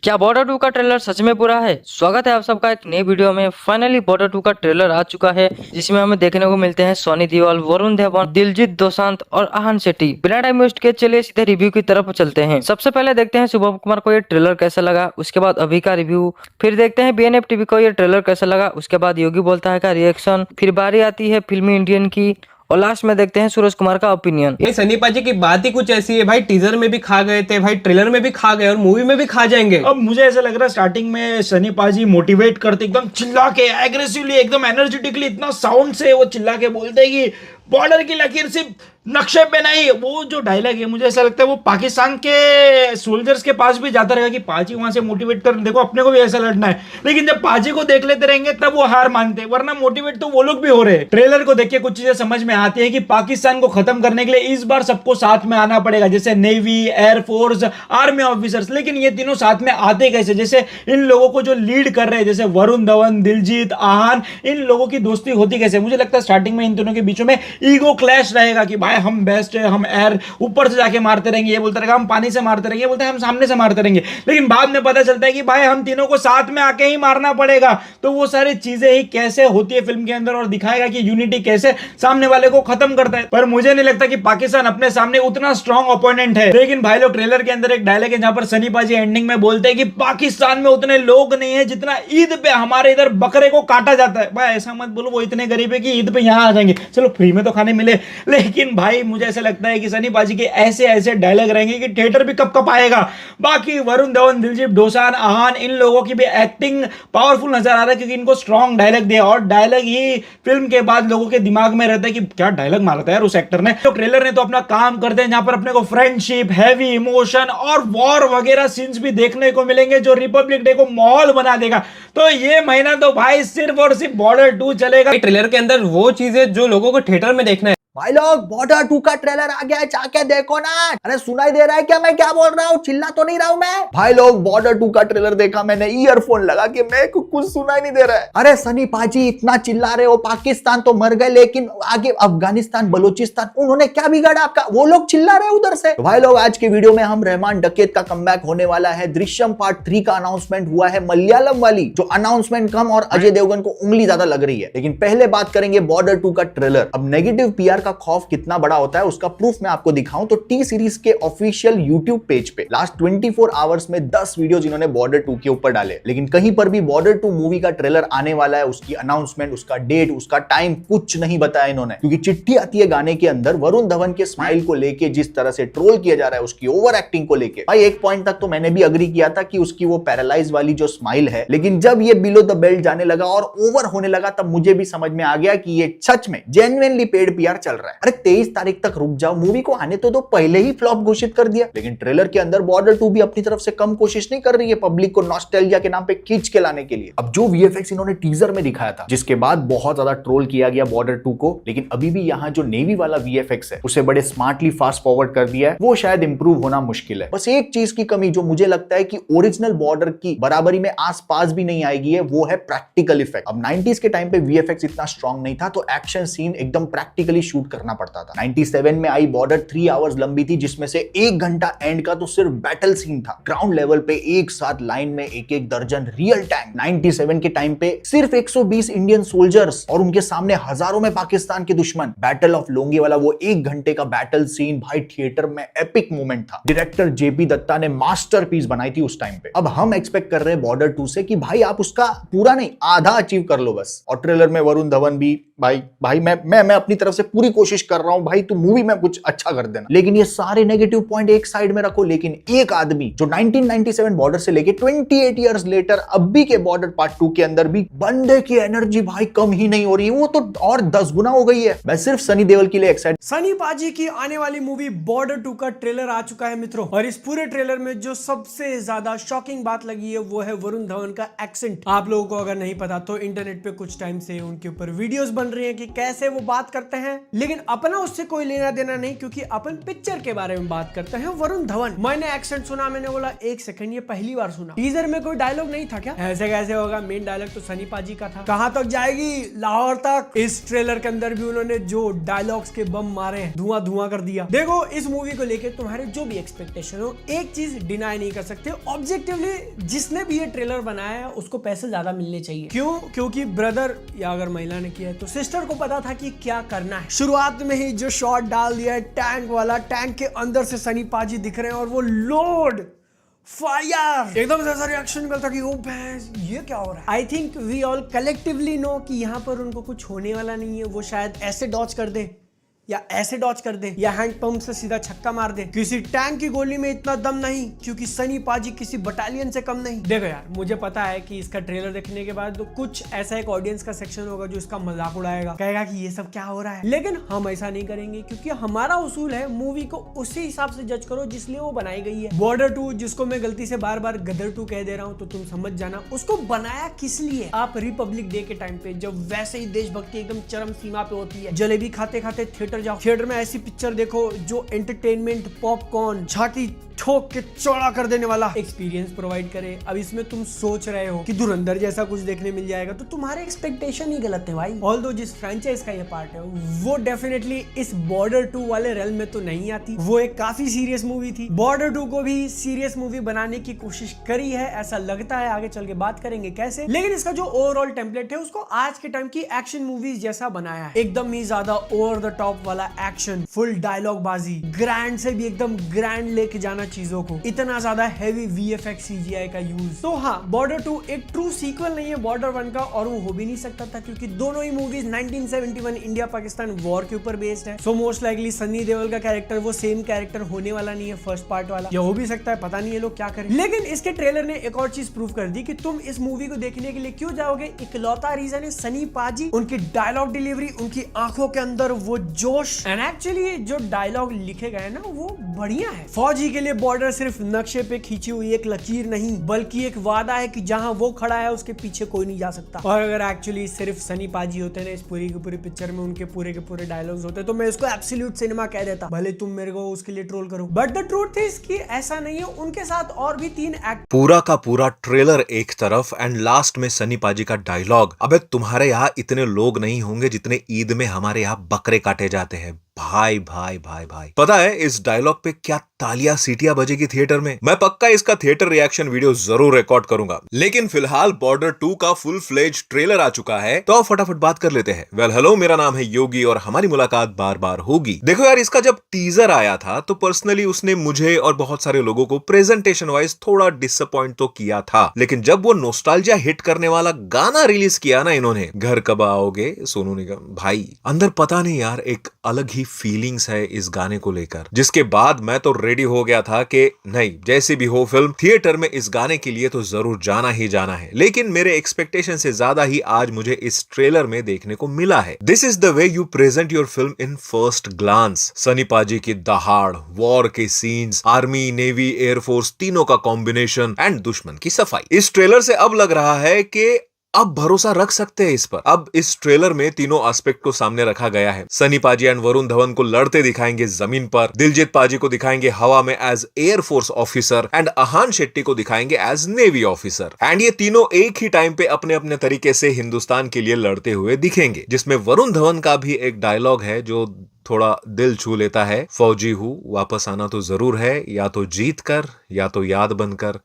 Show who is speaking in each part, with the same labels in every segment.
Speaker 1: क्या बॉर्डर 2 का ट्रेलर सच में बुरा है? स्वागत है आप सबका एक नई वीडियो में। फाइनली बॉर्डर 2 का ट्रेलर आ चुका है, जिसमें हमें देखने को मिलते हैं सनी देओल, वरुण धवन, दिलजीत दोसांझ और आहान शेट्टी। बिना टाइम वेस्ट किए चलिए सीधे रिव्यू की तरफ चलते हैं। सबसे पहले देखते हैं शुभम कुमार को ये ट्रेलर कैसा लगा, उसके बाद अभी का रिव्यू, फिर देखते हैं BNF टीवी को ये ट्रेलर कैसा लगा, उसके बाद योगी बोलता है का रिएक्शन, फिर बारी आती है फिल्मी इंडियन की, और लास्ट में देखते हैं सूरज कुमार का ओपिनियन।
Speaker 2: भाई सनी पाजी की बात ही कुछ ऐसी है भाई, टीजर में भी खा गए थे भाई, ट्रेलर में भी खा गए और मूवी में भी खा जाएंगे।
Speaker 3: अब मुझे ऐसा लग रहा है स्टार्टिंग में सनी पाजी मोटिवेट करते एकदम चिल्ला के एग्रेसिवली एकदम एनर्जेटिकली इतना साउंड से वो चिल्ला के बोलते हैं कि बॉर्डर की लकीर सिर्फ नक्शे पे नहीं। वो जो डायलॉग है मुझे ऐसा लगता है वो पाकिस्तान के सोल्जर्स के पास भी जाता रहेगा कि पाजी वहां से मोटिवेट कर, देखो अपने को भी ऐसा लड़ना है। लेकिन जब पाजी को देख लेते रहेंगे तब वो हार मानते, वरना मोटिवेट तो वो लोग भी हो रहे हैं। ट्रेलर को देख के कुछ चीजें समझ में आती है कि पाकिस्तान को खत्म करने के लिए इस बार सबको साथ में आना पड़ेगा, जैसे नेवी, एयरफोर्स, आर्मी ऑफिसर्स। लेकिन ये तीनों साथ में आते कैसे? जैसे इन लोगों को जो लीड कर रहे हैं जैसे वरुण धवन, दिलजीत, आहान, इन लोगों की दोस्ती होती कैसे? मुझे लगता है स्टार्टिंग में इन दोनों के बीच में ईगो क्लैश रहेगा कि भाई हम बेस्ट है, हम एयर ऊपर से जाके मारते रहेंगे, ये बोलता रहेगा हम पानी से मारते रहेंगे, ये बोलते हैं हम सामने से मारते रहेंगे। लेकिन बाद में पता चलता है कि भाई हम तीनों को साथ में आके ही मारना पड़ेगा। तो वो सारी चीजें ही कैसे होती है फिल्म के अंदर और दिखाएगा कि यूनिटी कैसे सामने वाले को खत्म करता है। पर मुझे नहीं लगता कि पाकिस्तान अपने सामने उतना स्ट्रॉन्ग ओपोनेंट है। लेकिन भाई लोग ट्रेलर के अंदर एक डायलॉग है जहां पर सनी पाजी एंडिंग में बोलते हैं कि पाकिस्तान में उतने लोग नहीं है जितना ईद पे हमारे इधर बकरे को काटा जाता है। भाई ऐसा मत बोलो वो इतने गरीब है कि ईद पे यहां आ जाएंगे, चलो फ्री में तो खाने मिले। लेकिन भाई मुझे ऐसा लगता है कि सनी पाजी के ऐसे ऐसे डायलॉग रहेंगे कि थिएटर भी कब कब आएगा। बाकी वरुण धवन, दिलजीत दोसांझ, आहान, इन लोगों की भी एक्टिंग पावरफुल नजर आ रहा है क्योंकि इनको स्ट्रॉन्ग डायलॉग दिया और डायलॉग ही फिल्म के बाद लोगों के दिमाग में रहता है कि क्या डायलॉग मारा था यार उस एक्टर ने। तो ट्रेलर ने तो अपना काम करते हैं जहां पर अपने को फ्रेंडशिप, हैवी इमोशन और वॉर वगैरह सीन्स भी देखने को मिलेंगे जो रिपब्लिक डे को माहौल बना देगा। तो ये महीना तो भाई सिर्फ और सिर्फ बॉर्डर 2 चलेगा।
Speaker 2: ट्रेलर के अंदर वो चीजें जो लोगों को थिएटर में देखना है।
Speaker 4: भाई लोग बॉर्डर 2 का ट्रेलर आ गया है, जाके देखो ना। अरे सुनाई दे रहा है क्या मैं क्या बोल रहा हूँ? चिल्ला तो नहीं रहा हूँ मैं? भाई लोग बॉर्डर 2 का ट्रेलर देखा मैंने, ईयरफोन लगा के, मैं कुछ सुनाई नहीं दे रहा है। अरे सनी पाजी इतना चिल्ला रहे हो, पाकिस्तान तो मर गए लेकिन आगे अफगानिस्तान, बलोचिस्तान, उन्होंने क्या बिगाड़ा आपका? वो लोग चिल्ला रहे उधर से। तो भाई लोग आज के वीडियो में हम रहमान डकैत का कमबैक होने वाला है, दृश्यम पार्ट 3 का अनाउंसमेंट हुआ है, मलयालम वाली जो अनाउंसमेंट कम और अजय देवगन को उंगली ज्यादा लग रही है। लेकिन पहले बात करेंगे बॉर्डर 2 का ट्रेलर। अब नेगेटिव PR का खौफ कितना बड़ा होता है उसका प्रूफ मैं आपको दिखाऊं तो टी सीरीज के ऑफिशियल YouTube पेज पे लास्ट 24 आवर्स में 10 वीडियोस इन्होंने बॉर्डर 2 के ऊपर डाले। लेकिन कहीं पर भी बॉर्डर 2 मूवी का ट्रेलर आने वाला है, उसकी अनाउंसमेंट, उसका डेट, उसका टाइम कुछ नहीं बताया इन्होंने। क्योंकि चिट्ठी आती है गाने के अंदर वरुण धवन के स्माइल को लेके जिस तरह से ट्रोल किया जा रहा है, उसकी ओवर एक्टिंग को लेके, भाई एक पॉइंट तक तो मैंने भी अग्री किया था कि उसकी वो पैरालाइज वाली जो स्माइल है। लेकिन जब ये बिलो द बेल्ट जाने लगा और ओवर होने लगा तब मुझे भी समझ में आ गया कि ये सच में जेन्युइनली पेड PR चल रहा है। अरे 23 तारीख तक रुक जाओ, मूवी को आने तो दो, पहले ही फ्लॉप घोषित कर दिया। लेकिन ट्रेलर के अंदर बॉर्डर 2 भी अपनी तरफ से कम कोशिश नहीं कर रही है पब्लिक को नॉस्टैल्जिया के नाम पे खींच के लाने के लिए। अब जो VFX इन्होंने टीजर में दिखाया था, जिसके बाद बहुत ज्यादा ट्रोल किया गया बॉर्डर 2 को, लेकिन अभी भी यहाँ जो नेवी वाला VFX है उसे बड़े स्मार्टली फास्ट फॉरवर्ड कर दिया है, वो शायद इंप्रूव होना मुश्किल है। बस एक चीज की कमी जो मुझे लगता है कि ओरिजिनल बॉर्डर की बराबरी में आसपास भी नहीं आएगी है, वो है प्रैक्टिकल इफेक्ट। अब 90s के टाइम पे VFX इतना स्ट्रॉन्ग नहीं था तो एक्शन सीन एकदम प्रैक्टिकली शूट करना पड़ता था। 97 में आई बॉर्डर 3 आवर्स लंबी थी, जिसमें से 1 घंटा एंड का तो सिर्फ बैटल सीन था। ग्राउंड लेवल पे एक साथ लाइन में एक दर्जन रियल टैंक। 97 के टाइम पे सिर्फ 120 इंडियन सोल्जर्स और उनके सामने हजारों में पाकिस्तान के दुश्मन। बैटल ऑफ लोंगे वाला वो 1 घंटे का बैटल सीन भाई थिएटर में एपिक मोमेंट था। डायरेक्टर JP दत्ता ने मास्टरपीस बनाई थी उस टाइम पे। अब हम एक्सपेक्ट कर रहे हैं बॉर्डर 2 से कि भाई आप उसका पूरा नहीं आधा अचीव कर लो बस। और ट्रेलर में वरुण धवन भी भाई मैं अपनी तरफ से पूरी कोशिश कर रहा हूं भाई, तू मूवी में कुछ अच्छा कर देना। लेकिन ये सारे नेगेटिव पॉइंट एक साइड में रखो, लेकिन एक आदमी जो 1997 बॉर्डर से लेके 28 इयर्स लेटर अभी के बॉर्डर पार्ट 2 के अंदर भी बंदे की एनर्जी भाई कम ही नहीं हो रही है, वो तो और 10 गुना हो गई है। मैं सिर्फ सनी देओल के लिए एक्साइटेड।
Speaker 5: सनी पाजी की आने वाली मूवी बॉर्डर 2 का ट्रेलर आ चुका है मित्रों, और इस पूरे ट्रेलर में जो सबसे ज्यादा शॉकिंग बात लगी है वो है वरुण धवन का एक्सेंट। आप लोगों को अगर नहीं पता तो इंटरनेट पे कुछ टाइम से उनके ऊपर वीडियोस बन रही हैं कि कैसे वो बात करते हैं, लेकिन अपना उससे कोई लेना देना नहीं, क्योंकि अपन पिक्चर के बारे में बात करते हैं। वरुण धवन, मैंने एक्सेंट सुना, मैंने बोला एक सेकंड, ये पहली बार सुना। टीजर में कोई डायलॉग नहीं था क्या? ऐसे कैसे होगा? मेन डायलॉग तो सनी पाजी का था। कहां तक जाएगी? लाहौर तक। इस ट्रेलर के अंदर भी उन्होंने जो डायलॉग्स के बम मारे हैं, धुआं धुआं कर दिया। देखो, इस मूवी को लेके तुम्हारे जो भी एक्सपेक्टेशन हो, एक चीज डिनाई नहीं कर सकते, ऑब्जेक्टिवली जिसने भी ये ट्रेलर बनाया है उसको पैसे ज्यादा मिलने चाहिए। क्यों? क्योंकि ब्रदर या अगर महिला ने किया है तो सिस्टर को पता था कि क्या करना है। शुरुआत में ही जो शॉट डाल दिया है टैंक वाला, टैंक के अंदर से सनी पाजी दिख रहे हैं और वो लोड फायर, एकदम से ऐसा रिएक्शन निकलता कि ओ भैंस, ये क्या हो रहा है। I think we all collectively know कि यहाँ पर उनको कुछ होने वाला नहीं है। वो शायद ऐसे डॉच कर दे या ऐसे डॉच कर दे या हैंड पंप से सीधा छक्का मार दे। किसी टैंक की गोली में इतना दम नहीं, क्योंकि सनी पाजी किसी बटालियन से कम नहीं। देखो यार, मुझे पता है कि इसका ट्रेलर देखने के बाद तो कुछ ऐसा एक ऑडियंस का सेक्शन होगा जो इसका मजाक उड़ाएगा, कहेगा कि ये सब क्या हो रहा है। लेकिन हम ऐसा नहीं करेंगे, क्योंकि हमारा उसूल है मूवी को उसी हिसाब से जज करो जिसलिए वो बनाई गई है। बॉर्डर 2, जिसको मैं गलती से बार बार गदर 2 कह दे रहा हूँ, तो तुम समझ जाना उसको बनाया किस लिए। आप रिपब्लिक डे के टाइम पे जब वैसे ही देशभक्ति एकदम चरम सीमा पे होती है, जलेबी खाते खाते थिएटर जाओ, थिएटर में ऐसी पिक्चर देखो जो एंटरटेनमेंट, पॉपकॉर्न, छाती ठोक के चौड़ा कर देने वाला एक्सपीरियंस प्रोवाइड करे। अब इसमें तुम सोच रहे हो कि धुरंधर जैसा कुछ देखने मिल जाएगा, तो तुम्हारे एक्सपेक्टेशन ही गलत है भाई। ऑल्दो जिस फ्रेंचाइज का ये पार्ट है वो डेफिनेटली इस बॉर्डर 2 वाले रेल में तो नहीं आती। वो एक काफी सीरियस मूवी थी। बॉर्डर 2 को भी सीरियस मूवी बनाने की कोशिश करी है, ऐसा लगता है। आगे चल के बात करेंगे कैसे। लेकिन इसका जो ओवरऑल टेम्पलेट है उसको आज के टाइम की एक्शन मूवीज जैसा बनाया है। एकदम ही ज्यादा ओवर द टॉप वाला एक्शन, फुल डायलॉग बाजी, ग्रैंड से भी एकदम ग्रैंड लेके जाना चीजों को, इतना ज्यादा हेवी वीएफएक्स सीजीआई का यूज। तो हाँ, बॉर्डर 2 एक ट्रू सीक्वल नहीं है बॉर्डर 1 का, और वो हो भी नहीं सकता था, क्योंकि दोनों ही मूवीज 1971 इंडिया पाकिस्तान वॉर के ऊपर बेस्ड है। So most likely Sunny Deol का कैरेक्टर वो सेम कैरेक्टर होने वाला नहीं है फर्स्ट पार्ट वाला, या हो भी सकता है, पता नहीं ये लोग क्या करें। लेकिन इसके ट्रेलर ने एक और चीज प्रूव कर दी कि तुम इस मूवी को देखने के लिए क्यों जाओगे। इकलौता रीजन है सनी पाजी, उनकी डायलॉग डिलीवरी, उनकी आंखों के अंदर वो जोश। एंड एक्चुअली जो डायलॉग लिखे गए ना वो बढ़िया है। फौजी के लिए बॉर्डर सिर्फ नक्शे पे खींची हुई एक लकीर नहीं, बल्कि एक वादा है कि जहां वो खड़ा है उसके पीछे कोई नहीं जा सकता। और अगर एक्चुअली सिर्फ सनी पाजी होते ना इस पूरी की पूरी पिक्चर में, उनके पूरे के पूरे डायलॉग्स होते, तो मैं इसको एब्सोल्यूट सिनेमा कह देता, भले तुम मेरे को उसके लिए ट्रोल करो। बट द ट्रूथ इज कि ऐसा नहीं है। उनके साथ और भी 3 एक्ट,
Speaker 6: पूरा का पूरा ट्रेलर एक तरफ एंड लास्ट में सनी पाजी का डायलॉग। अबे तुम्हारे यहाँ इतने लोग नहीं होंगे जितने ईद में हमारे यहाँ बकरे काटे जाते हैं। भाई भाई भाई भाई, पता है इस डायलॉग पे क्या तालियां सीटियां बजेगी थिएटर में। मैं पक्का इसका थिएटर रिएक्शन वीडियो जरूर रिकॉर्ड करूंगा। लेकिन फिलहाल बॉर्डर 2 का फुल फ्लेज ट्रेलर आ चुका है, तो फटाफट बात कर लेते हैं। वेल हेलो, मेरा नाम है योगी और हमारी मुलाकात बार बार होगी। देखो यार, इसका जब टीजर आया था तो पर्सनली उसने मुझे और बहुत सारे लोगों को प्रेजेंटेशन वाइज थोड़ा डिसअपॉइंट तो किया था, लेकिन जब वो नोस्टाल्जिया हिट करने वाला गाना रिलीज किया ना इन्होंने, घर कब आओगे सोनू निगम, भाई अंदर पता नहीं यार एक अलग ही फीलिंग्स है इस गाने को लेकर, जिसके बाद मैं तो रेडी हो गया था कि नहीं, जैसे भी हो फिल्म थिएटर में इस गाने के लिए तो जरूर जाना ही जाना है। लेकिन मेरे एक्सपेक्टेशन से ज्यादा ही आज मुझे इस ट्रेलर में देखने को मिला है। This is the way you present your film in first glance. Sunny paaji की दहाड़, वॉर के सीन्स, आर्मी, नेवी, एयरफोर्स तीनों का कॉम्बिनेशन एंड दुश्मन की सफाई। इस ट्रेलर से अब लग रहा है कि अब भरोसा रख सकते हैं इस पर। अब इस ट्रेलर में तीनों एस्पेक्ट को सामने रखा गया है। सनी पाजी एंड वरुण धवन को लड़ते दिखाएंगे जमीन पर, दिलजीत पाजी को दिखाएंगे हवा में as air force officer and Ahan Shetty को दिखाएंगे एज नेवी ऑफिसर। एंड ये तीनों एक ही टाइम पे अपने अपने तरीके से हिंदुस्तान के लिए लड़ते हुए दिखेंगे, जिसमें वरुण धवन का भी एक डायलॉग है जो थोड़ा दिल छू लेता है। फौजी हूं, वापस आना तो जरूर है, या तो जीत कर या तो याद बनकर।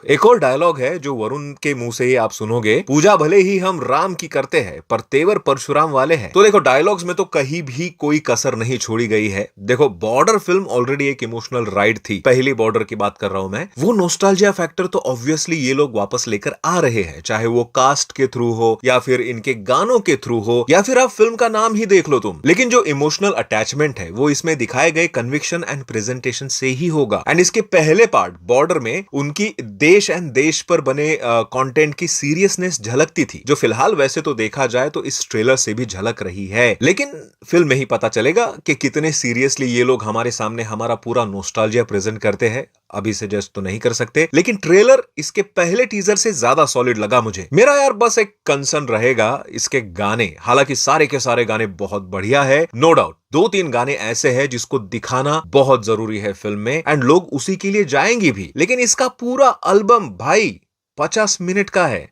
Speaker 6: एक और डायलॉग है जो वरुण के मुंह से ही आप सुनोगे, पूजा भले ही हम राम की करते हैं पर तेवर परशुराम वाले हैं। तो देखो, डायलॉग्स में तो कहीं भी कोई कसर नहीं छोड़ी गई है। देखो, बॉर्डर फिल्म ऑलरेडी एक इमोशनल राइड थी, पहली बॉर्डर की बात कर रहा हूं मैं। वो नोस्टाल्जिया फैक्टर तो ऑब्वियसली ये लोग वापस लेकर आ रहे हैं, चाहे वो कास्ट के थ्रू हो या फिर इनके गानों के थ्रू हो या फिर आप फिल्म का नाम ही देख लो तुम। लेकिन जो इमोशनल अटैचमेंट है वो इसमें दिखाए गए कन्विक्शन एंड प्रेजेंटेशन से ही होगा। एंड इसके पहले पार्ट बॉर्डर में उनकी देश एंड देश पर बने कंटेंट की सीरियसनेस झलकती थी, जो फिलहाल वैसे तो देखा जाए तो इस ट्रेलर से भी झलक रही है। लेकिन फिल्म में ही पता चलेगा कि कितने सीरियसली ये लोग हमारे सामने हमारा पूरा नोस्टैल्जिया प्रेजेंट करते हैं। अभी से जज तो नहीं कर सकते, लेकिन ट्रेलर इसके पहले टीजर से ज्यादा सॉलिड लगा मुझे। मेरा यार बस एक कंसर्न रहेगा इसके गाने। हालांकि सारे के सारे गाने बहुत बढ़िया है, नो डाउट। 2-3 गाने ऐसे हैं जिसको दिखाना बहुत जरूरी है फिल्म में, एंड लोग उसी के लिए जाएंगे भी। लेकिन इसका पूरा एल्बम भाई 50 मिनट का है।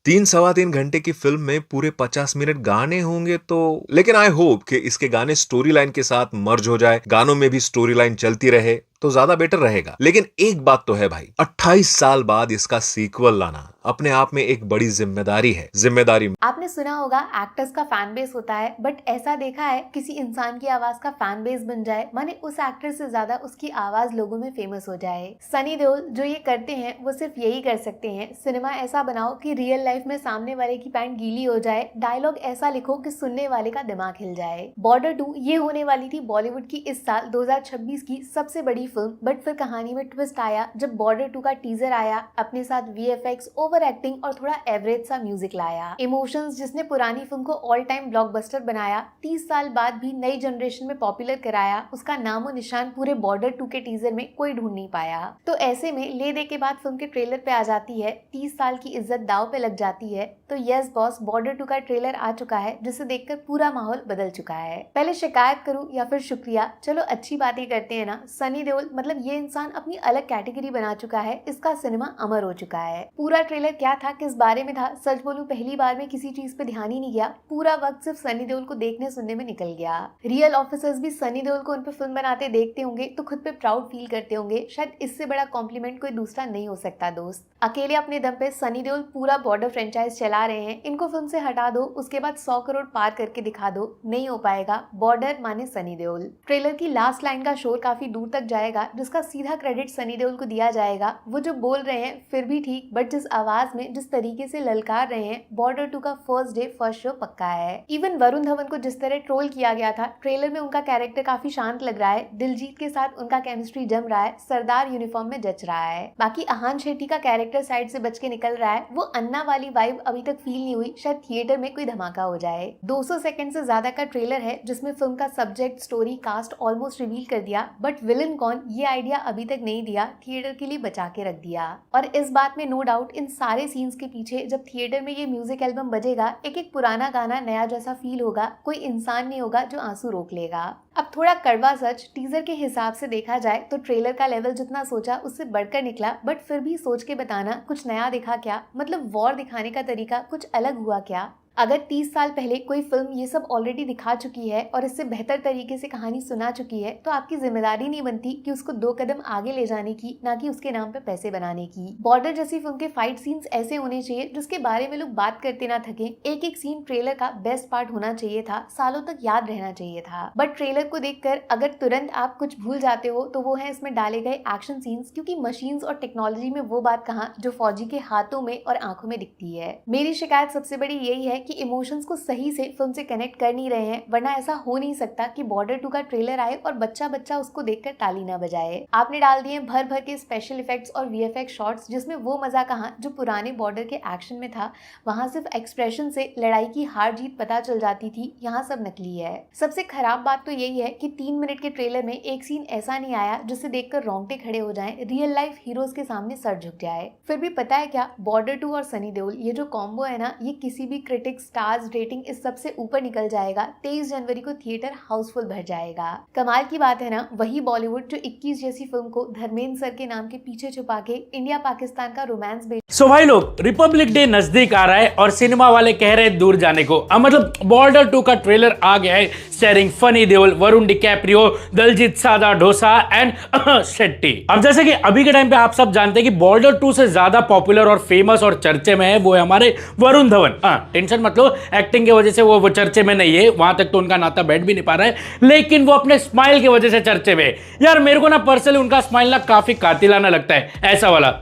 Speaker 6: 3-3.25 घंटे की फिल्म में पूरे 50 मिनट गाने होंगे तो, लेकिन आई होप कि इसके गाने स्टोरी लाइन के साथ मर्ज हो जाए, गानों में भी स्टोरी लाइन चलती रहे तो ज्यादा बेटर रहेगा। लेकिन एक बात तो है भाई, 28 साल बाद इसका सीक्वल लाना अपने आप में एक बड़ी जिम्मेदारी है। जिम्मेदारी
Speaker 7: आपने सुना होगा एक्टर्स का फैन बेस होता है, बट ऐसा देखा है किसी इंसान की आवाज का फैन बेस बन जाए, माने उस एक्टर से ज्यादा उसकी आवाज लोगों में फेमस हो जाए। सनी देओल जो ये करते हैं वो सिर्फ यही कर सकते हैं। सिनेमा ऐसा बनाओ कि रियल लाइफ में सामने वाले की पैंट गीली हो जाए, डायलॉग ऐसा लिखो कि सुनने वाले का दिमाग हिल जाए। बॉर्डर 2 ये होने वाली थी बॉलीवुड की इस साल 2026 की सबसे बड़ी फिल्म, बट फिर कहानी में ट्विस्ट आया जब बॉर्डर 2 का टीजर आया, अपने साथ VFX, ओवर एक्टिंग और थोड़ा एवरेज सा म्यूजिक लाया। इमोशंस जिसने पुरानी फिल्म को ऑल टाइम ब्लॉकबस्टर बनाया, 30 साल बाद भी नई जनरेशन में पॉपुलर कराया, उसका नामो निशान पूरे बॉर्डर 2 के टीजर में कोई ढूंढ नहीं पाया। तो ऐसे में ले दे के बाद फिल्म के ट्रेलर पे आ जाती है, 30 साल की इज्जत दाव पे लग जाती है। तो यस बॉस, बॉर्डर 2 का ट्रेलर आ चुका है जिसे देखकर पूरा माहौल बदल चुका है। पहले शिकायत करूं या फिर शुक्रिया, चलो अच्छी बातें करते हैं ना। सनी देओल मतलब ये इंसान अपनी अलग कैटेगरी बना चुका है, इसका सिनेमा अमर हो चुका है। पूरा ट्रेलर क्या था, किस बारे में था, सच बोलूं पहली बार में किसी चीज पे ध्यान ही नहीं गया। पूरा वक्त सिर्फ सनी देओल को देखने सुनने में निकल गया। रियल ऑफिसर्स भी सनी देओल को उन पे फिल्म बनाते देखते होंगे तो खुद पे प्राउड फील करते होंगे। शायद इससे बड़ा कॉम्प्लीमेंट कोई दूसरा नहीं हो सकता दोस्त। अकेले अपने दम पे सनी देओल पूरा बॉर्डर फ्रेंचाइज चला रहे हैं। इनको फिल्म से हटा दो, उसके बाद 100 करोड़ पार करके दिखा दो, नहीं हो पाएगा। बॉर्डर माने सनी देओल। ट्रेलर की लास्ट लाइन का शोर काफी दूर तक जाएगा, जिसका सीधा क्रेडिट सनी देओल को दिया जाएगा। वो जो बोल रहे हैं फिर भी ठीक, बट जिस आवाज में जिस तरीके से ललकार रहे हैं, बॉर्डर 2 का फर्स्ट डे फर्स्ट शो पक्का है। इवन वरुण धवन को जिस तरह ट्रोल किया गया था, ट्रेलर में उनका कैरेक्टर काफी शांत लग रहा है। दिलजीत के साथ उनका केमिस्ट्री जम रहा है, सरदार यूनिफॉर्म में जच रहा है। बाकी आहान शेट्टी का कैरेक्टर साइड से बच के निकल रहा है। वो अन्ना वाली वाइब अभी तक फील नहीं हुई, शायद थिएटर में कोई धमाका हो जाए। 200 सेकंड से ज्यादा का ट्रेलर है जिसमें फिल्म का subject, story, cast almost reveal कर दिया, बट विलन कौन ये आइडिया अभी तक नहीं दिया, थिएटर के लिए बचा के रख दिया। और इस बात में नो डाउट, इन सारे सीन्स के पीछे जब थिएटर में ये म्यूजिक एल्बम बजेगा, एक एक पुराना गाना नया जैसा फील होगा। कोई इंसान नहीं होगा जो आंसू रोक लेगा। अब थोड़ा कड़वा सच, टीजर के हिसाब से देखा जाए तो ट्रेलर का लेवल जितना सोचा उससे बढ़कर निकला, बट फिर भी सोच के बताना, कुछ नया दिखा क्या, मतलब वॉर दिखाने का तरीका कुछ अलग हुआ क्या। अगर 30 साल पहले कोई फिल्म ये सब ऑलरेडी दिखा चुकी है और इससे बेहतर तरीके से कहानी सुना चुकी है, तो आपकी जिम्मेदारी नहीं बनती कि उसको 2 कदम आगे ले जाने की, ना कि उसके नाम पे पैसे बनाने की। बॉर्डर जैसी फिल्म के फाइट सीन्स ऐसे होने चाहिए जिसके बारे में लोग बात करते ना थके। एक एक सीन ट्रेलर का बेस्ट पार्ट होना चाहिए था, सालों तक याद रहना चाहिए था। बट ट्रेलर को देखकर अगर तुरंत आप कुछ भूल जाते हो तो वो है इसमें डाले गए एक्शन सीन्स, क्योंकि मशीन्स और टेक्नोलॉजी में वो बात कहाँ जो फौजी के हाथों में और आंखों में दिखती है। मेरी शिकायत सबसे बड़ी यही है कि इमोशंस को सही से फिल्म से कनेक्ट कर नहीं रहे हैं, वरना ऐसा हो नहीं सकता कि बॉर्डर 2 का ट्रेलर आए और बच्चा बच्चा उसको देखकर ताली ना बजाए। आपने डाल दिए भर भर के स्पेशल इफेक्ट्स और VFX शॉट्स, जिसमें वो मजा कहाँ जो पुराने बॉर्डर के एक्शन में था। वहां सिर्फ एक्सप्रेशन से लड़ाई की हार जीत पता चल जाती थी, यहाँ सब नकली है। सबसे खराब बात तो यही है कि 3 मिनट के ट्रेलर में एक सीन ऐसा नहीं आया जिसे देखकर रोंगटे खड़े हो जाएं, रियल लाइफ हीरोज के सामने सर झुक जाए। फिर भी पता है क्या, बॉर्डर 2 और सनी देओल ये जो कॉम्बो है ना, ये किसी भी क्रिटिक्स, स्टार्स, रेटिंग इस सबसे ऊपर निकल जाएगा। 23 जनवरी को थिएटर हाउसफुल भर जाएगा। कमाल की बात है ना, वही बॉलीवुड जो 21 जैसी फिल्म को धर्मेंद्र सर के नाम के पीछे छुपा के इंडिया पाकिस्तान का रोमांस बेच।
Speaker 3: सो भाई लोग, रिपब्लिक डे नजदीक आ रहा है और सिनेमा वाले कह रहे हैं दूर जाने को। मतलब बॉर्डर 2 का ट्रेलर आ गया है, starring funny Deol, Varun DiCaprio, Diljit सादा ढोसा एंड शेट्टी। अब जैसे कि अभी के टाइम पे आप सब जानते हैं कि बॉर्डर 2 से ज्यादा पॉपुलर और फेमस और चर्चे में है वो है हमारे वरुण धवन। टेंशन मत लो, एक्टिंग की वजह से वो चर्चे में नहीं है, वहां तक तो उनका नाता बैठ भी नहीं पा रहा है, लेकिन वो अपने स्माइल की वजह से चर्चे में है। यार मेरे को ना पर्सनली उनका स्माइल ना काफी कातिलाना लगता है, ऐसा वाला।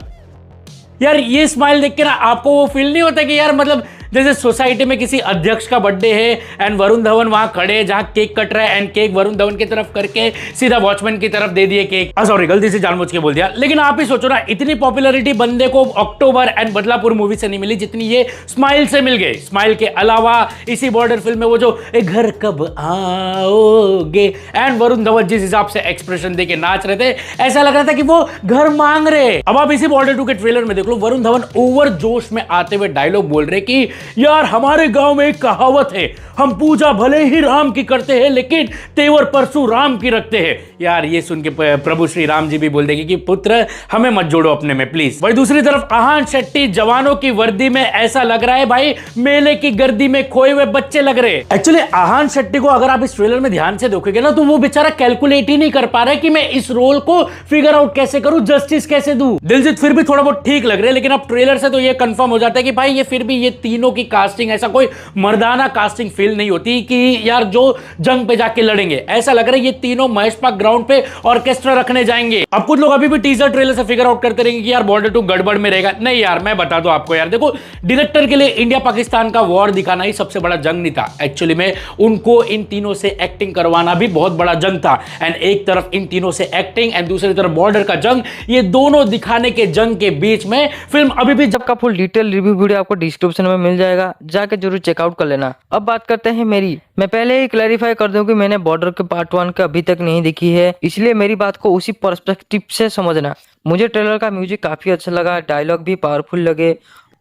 Speaker 3: यार ये स्माइल देख के ना आपको वो फील नहीं होता कि यार मतलब
Speaker 8: जैसे सोसाइटी में किसी अध्यक्ष का बर्थडे है एंड वरुण धवन वहां खड़े हैं जहां केक कट रहा है एंड केक वरुण धवन की तरफ करके सीधा वॉचमैन की तरफ दे दिए केक। सॉरी, गलती से जानबूझ के बोल दिया। लेकिन आप ही सोचो ना, इतनी पॉपुलैरिटी बंदे को अक्टूबर एंड बदलापुर मूवी से नहीं मिली जितनी ये स्माइल से मिल गई। स्माइल के अलावा इसी बॉर्डर फिल्म में वो जो "ए घर कब आओगे" एंड वरुण धवन जिस हिसाब से एक्सप्रेशन देके नाच रहे थे, ऐसा लग रहा था कि वो घर मांग रहे। अब आप इसी बॉर्डर 2 के ट्रेलर में देख लो, वरुण धवन ओवर जोश में आते हुए डायलॉग बोल रहे कि यार हमारे गांव में एक कहावत है, हम पूजा भले ही राम की करते हैं लेकिन तेवर परशुराम की रखते हैं। यार ये सुन के प्रभु श्री राम जी भी बोल देंगे कि पुत्र हमें मत जोड़ो अपने में प्लीज। वही दूसरी तरफ आहान शेट्टी जवानों की वर्दी में ऐसा लग रहा है भाई मेले की गर्दी में खोए हुए बच्चे लग रहे। एक्चुअली आहान शेट्टी को अगर आप इस ट्रेलर में ध्यान से देखोगे ना, तो वो बेचारा कैलकुलेट ही नहीं कर पा रहा है कि मैं इस रोल को फिगर आउट कैसे करूं, जस्टिस कैसे दूं। दिलजीत फिर भी थोड़ा बहुत ठीक लग रहे हैं, लेकिन अब ट्रेलर से तो ये कंफर्म हो जाता है कि भाई ये फिर भी ये तीनों की कास्टिंग ऐसा कोई मर्दाना कास्टिंग फील नहीं होती कि यार जो जंग पे जाके लड़ेंगे। ऐसा लग रहा है ये तीनों महेश पार्क ग्राउंड पे ऑर्केस्ट्रा रखने जाएंगे। अब कुछ लोग अभी भी टीजर ट्रेलर से फिगर आउट करते रहेंगे कि यार बॉर्डर 2 गड़बड़ में रहेगा। नहीं यार, मैं बता दूं आपको यार, देखो डायरेक्टर के लिए इंडिया पाकिस्तान का वॉर दिखाना ही सबसे बड़ा जंग नहीं था। एक्चुअली में उनको इन तीनों से एक्टिंग करवाना भी बहुत बड़ा जंग था। एंड एक तरफ इन तीनों से एक्टिंग एंड दूसरी तरफ बॉर्डर का जंग, ये दोनों दिखाने के जंग के बीच में फिल्म अभी भी
Speaker 1: जब का फुल डिटेल रिव्यू वीडियो आपको डिस्क्रिप्शन में मिल जाएगा, जाके जरूर चेकआउट कर लेना। अब बात करते हैं मेरी। मैं पहले ही क्लैरिफाई कर दूं कि मैंने बॉर्डर के पार्ट 1 का अभी तक नहीं देखी है, इसलिए मेरी बात को उसी पर्सपेक्टिव से समझना। मुझे ट्रेलर का म्यूजिक काफी अच्छा लगा, डायलॉग भी पावरफुल लगे,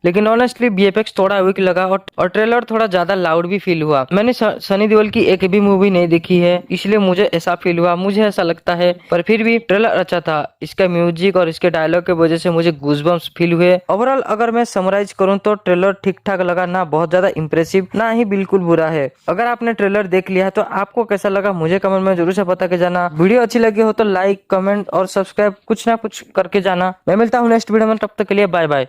Speaker 1: लेकिन ऑनेस्टली वीएफएक्स थोड़ा वीक लगा और ट्रेलर थोड़ा ज्यादा लाउड भी फील हुआ। मैंने सनी देओल की एक भी मूवी नहीं देखी है, इसलिए मुझे ऐसा फील हुआ, मुझे ऐसा लगता है। पर फिर भी ट्रेलर अच्छा था। इसका म्यूजिक और इसके डायलॉग की वजह से मुझे गूज़बम्प्स फील हुए। ओवरऑल अगर मैं समराइज करूं तो ट्रेलर ठीक ठाक लगा, ना बहुत ज्यादा इंप्रेसिव ना ही बिल्कुल बुरा है। अगर आपने ट्रेलर देख लिया है तो आपको कैसा लगा मुझे कमेंट में जरूर से बता के जाना। वीडियो अच्छी लगी हो तो लाइक, कमेंट और सब्सक्राइब कुछ ना कुछ करके जाना। मैं मिलता हूँ नेक्स्ट वीडियो में, तब तक के लिए बाय बाय।